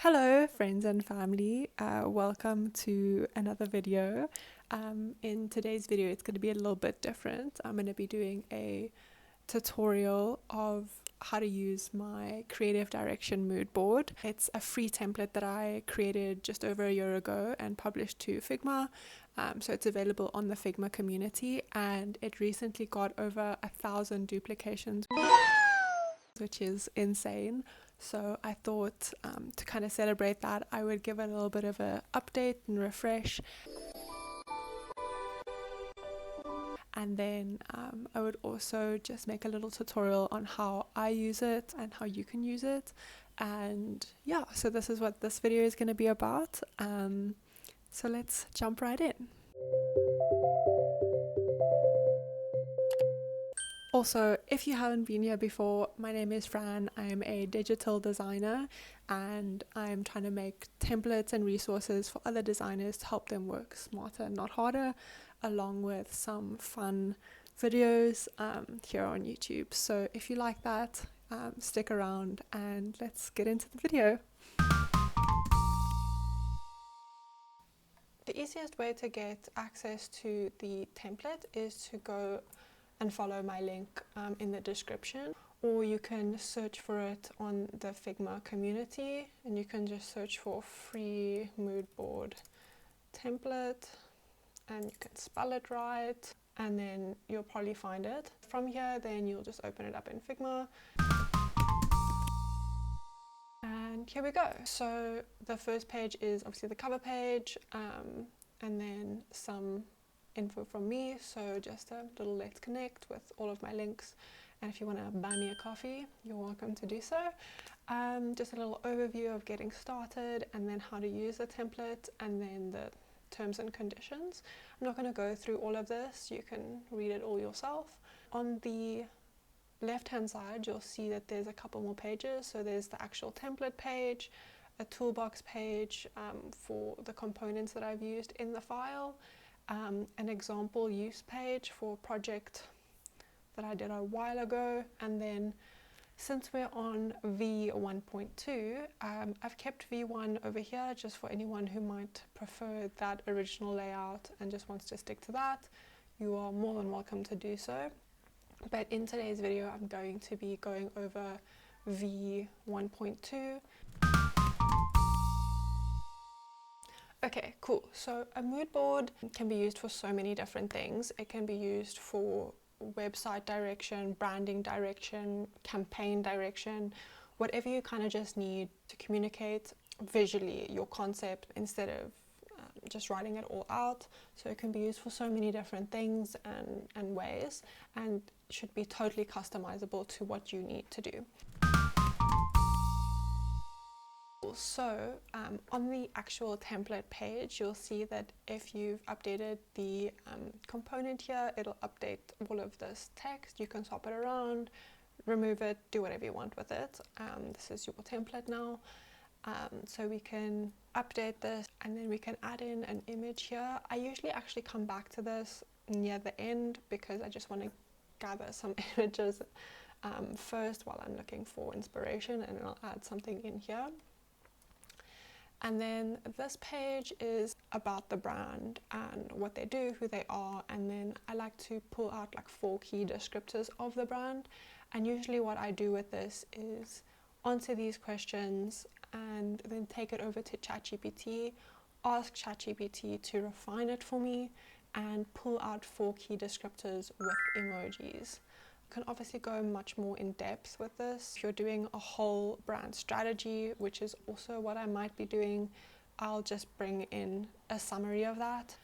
Hello friends and family, welcome to another video. In today's video it's going to be a little bit different. I'm going to be doing a tutorial of how to use my creative direction mood board. It's a free template that I created just over a year ago and published to Figma. So it's available on the Figma community, and it recently got over 1,000 duplications, which is insane. So I thought to kind of celebrate that, I would give it a little bit of an update and refresh. And then I would also just make a little tutorial on how I use it and how you can use it. And yeah, so this is what this video is going to be about. So let's jump right in. Also, if you haven't been here before, my name is Fran. I'm a digital designer and I'm trying to make templates and resources for other designers to help them work smarter, not harder, along with some fun videos here on YouTube. So if you like that, stick around and let's get into the video. The easiest way to get access to the template is to go and follow my link in the description, or you can search for it on the Figma community, and you can just search for free mood board template and you can spell it right, and then you'll probably find it. From here then you'll just open it up in Figma, and here we go. So the first page is obviously the cover page, and then some info from me, so just a little let's connect with all of my links, and if you want to buy me a coffee, you're welcome to do so. Just a little overview of getting started, and then how to use the template, and then the terms and conditions. I'm not going to go through all of this, you can read it all yourself. On the left hand side you'll see that there's a couple more pages. So there's the actual template page, a toolbox page for the components that I've used in the file, an example use page for a project that I did a while ago, and then since we're on V1.2, I've kept V1 over here just for anyone who might prefer that original layout and just wants to stick to that. You are more than welcome to do so. But in today's video I'm going to be going over V1.2. Okay, cool. So a mood board can be used for so many different things. It can be used for website direction, branding direction, campaign direction, whatever you kind of just need to communicate visually your concept instead of just writing it all out. So it can be used for so many different things and ways, and should be totally customizable to what you need to do. So on the actual template page you'll see that if you've updated the component here, it'll update all of this text. You can swap it around, remove it, do whatever you want with it. This is your template now. So we can update this, and then we can add in an image here. I usually actually come back to this near the end because I just want to gather some images first while I'm looking for inspiration, and I'll add something in here. And then this page is about the brand and what they do, who they are, and then I like to pull out like 4 key descriptors of the brand. And usually what I do with this is answer these questions and then take it over to ChatGPT, ask ChatGPT to refine it for me, and pull out 4 key descriptors with emojis. You can obviously go much more in depth with this. If you're doing a whole brand strategy, which is also what I might be doing, I'll just bring in a summary of that.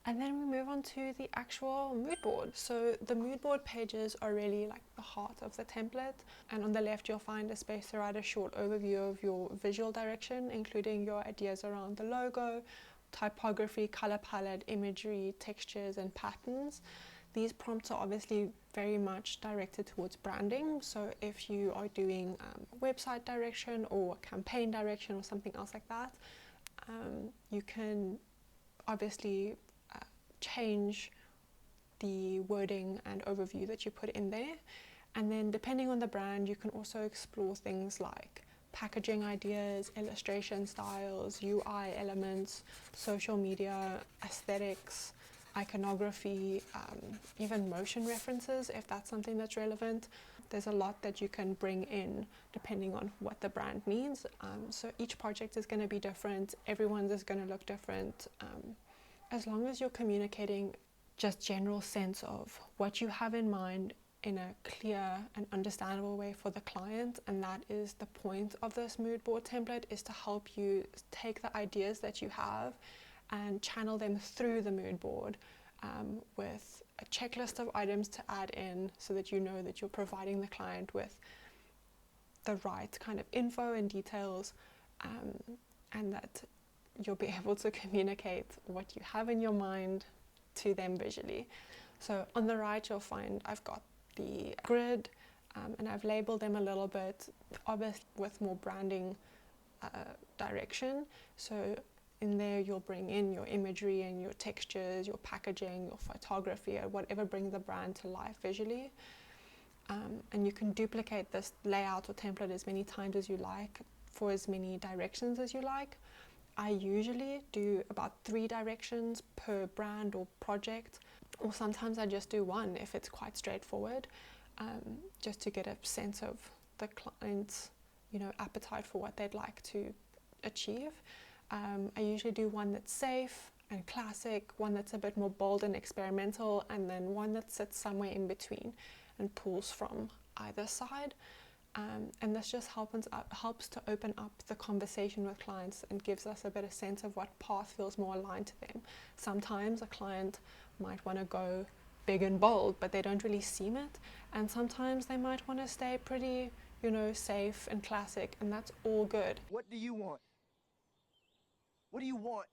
And then we move on to the actual mood board. So the mood board pages are really like the heart of the template, and on the left you'll find a space to write a short overview of your visual direction, including your ideas around the logo, typography, color palette, imagery, textures and patterns. These prompts are obviously very much directed towards branding, so if you are doing website direction or campaign direction or something else like that, you can obviously change the wording and overview that you put in there. And then depending on the brand, you can also explore things like packaging ideas, illustration styles, UI elements, social media, aesthetics, iconography, even motion references if that's something that's relevant. There's a lot that you can bring in depending on what the brand needs. So each project is going to be different, everyone's is going to look different. As long as you're communicating just general sense of what you have in mind in a clear and understandable way for the client, and that is the point of this mood board template, is to help you take the ideas that you have and channel them through the mood board with a checklist of items to add in, so that you know that you're providing the client with the right kind of info and details, and that you'll be able to communicate what you have in your mind to them visually. So on the right you'll find I've got the grid, and I've labeled them a little bit, obviously with more branding direction. So in there you'll bring in your imagery and your textures, your packaging, your photography, or whatever brings the brand to life visually. And you can duplicate this layout or template as many times as you like for as many directions as you like. I usually do about 3 directions per brand or project, or sometimes I just do one if it's quite straightforward, just to get a sense of the client's, appetite for what they'd like to achieve. I usually do one that's safe and classic, one that's a bit more bold and experimental, and then one that sits somewhere in between and pulls from either side. And this just helps to open up the conversation with clients and gives us a better sense of what path feels more aligned to them. Sometimes a client might want to go big and bold, but they don't really seem it. And sometimes they might want to stay pretty, safe and classic, and that's all good. What do you want? What do you want?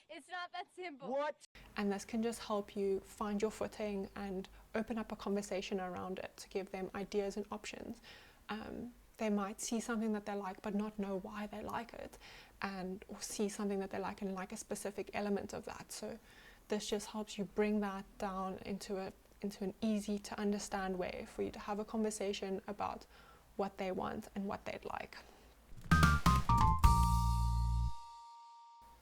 It's not that simple. What? And this can just help you find your footing and open up a conversation around it to give them ideas and options. They might see something that they like but not know why they like it, or see something that they like and like a specific element of that. So this just helps you bring that down into an easy to understand way for you to have a conversation about what they want and what they'd like.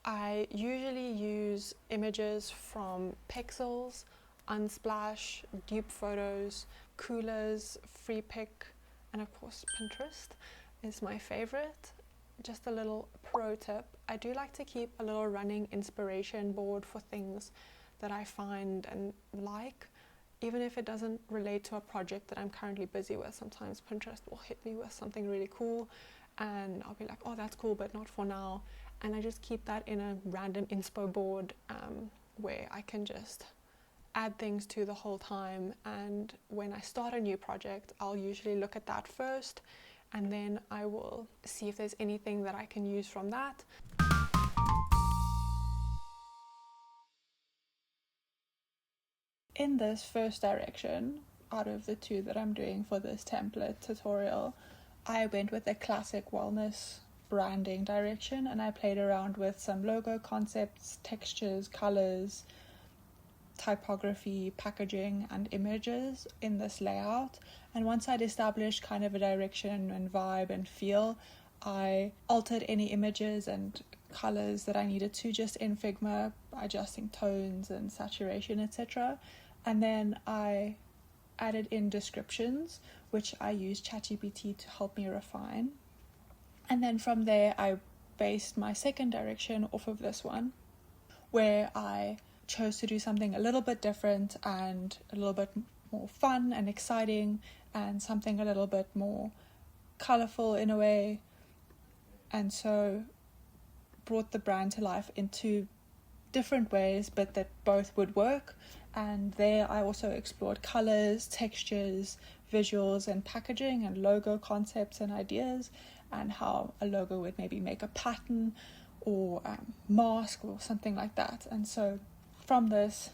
I usually use images from Pixels, Unsplash, Dupe Photos, Coolers, FreePic, and of course Pinterest is my favorite. Just a little pro tip, I do like to keep a little running inspiration board for things that I find and like, even if it doesn't relate to a project that I'm currently busy with. Sometimes Pinterest will hit me with something really cool and I'll be like, oh, that's cool, but not for now. And I just keep that in a random inspo board where I can just add things to the whole time. And when I start a new project, I'll usually look at that first, and then I will see if there's anything that I can use from that. In this first direction, out of the 2 that I'm doing for this template tutorial, I went with a classic wellness branding direction, and I played around with some logo concepts, textures, colors, typography, packaging, and images in this layout. And once I'd established kind of a direction and vibe and feel, I altered any images and colors that I needed to just in Figma, adjusting tones and saturation, etc. And then I added in descriptions, which I used ChatGPT to help me refine. And then from there, I based my second direction off of this one, where I chose to do something a little bit different and a little bit more fun and exciting, and something a little bit more colorful in a way. And so brought the brand to life in 2 different ways, but that both would work. And there I also explored colors, textures, visuals, and packaging, and logo concepts and ideas, and how a logo would maybe make a pattern or mask or something like that. And so from this,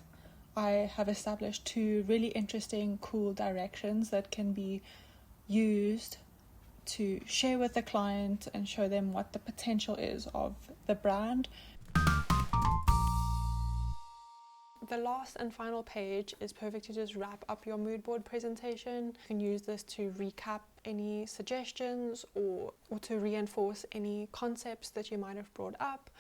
I have established 2 really interesting, cool directions that can be used to share with the client and show them what the potential is of the brand. The last and final page is perfect to just wrap up your mood board presentation. You can use this to recap any suggestions or to reinforce any concepts that you might have brought up.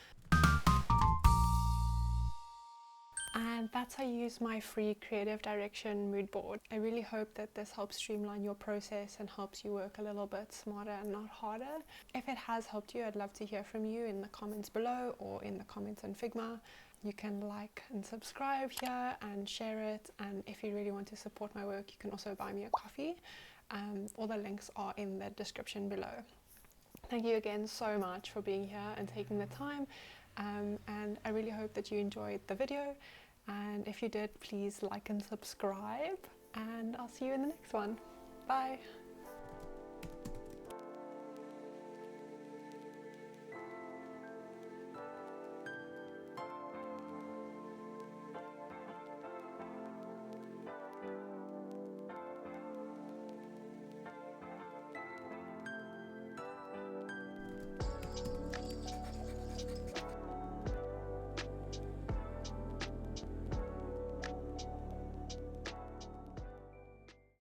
And that's how I use my free creative direction mood board. I really hope that this helps streamline your process and helps you work a little bit smarter and not harder. If it has helped you, I'd love to hear from you in the comments below or in the comments on Figma. You can like and subscribe here and share it, and if you really want to support my work, you can also buy me a coffee. All the links are in the description below. Thank you again so much for being here and taking the time, and I really hope that you enjoyed the video, and if you did, please like and subscribe, and I'll see you in the next one. Bye!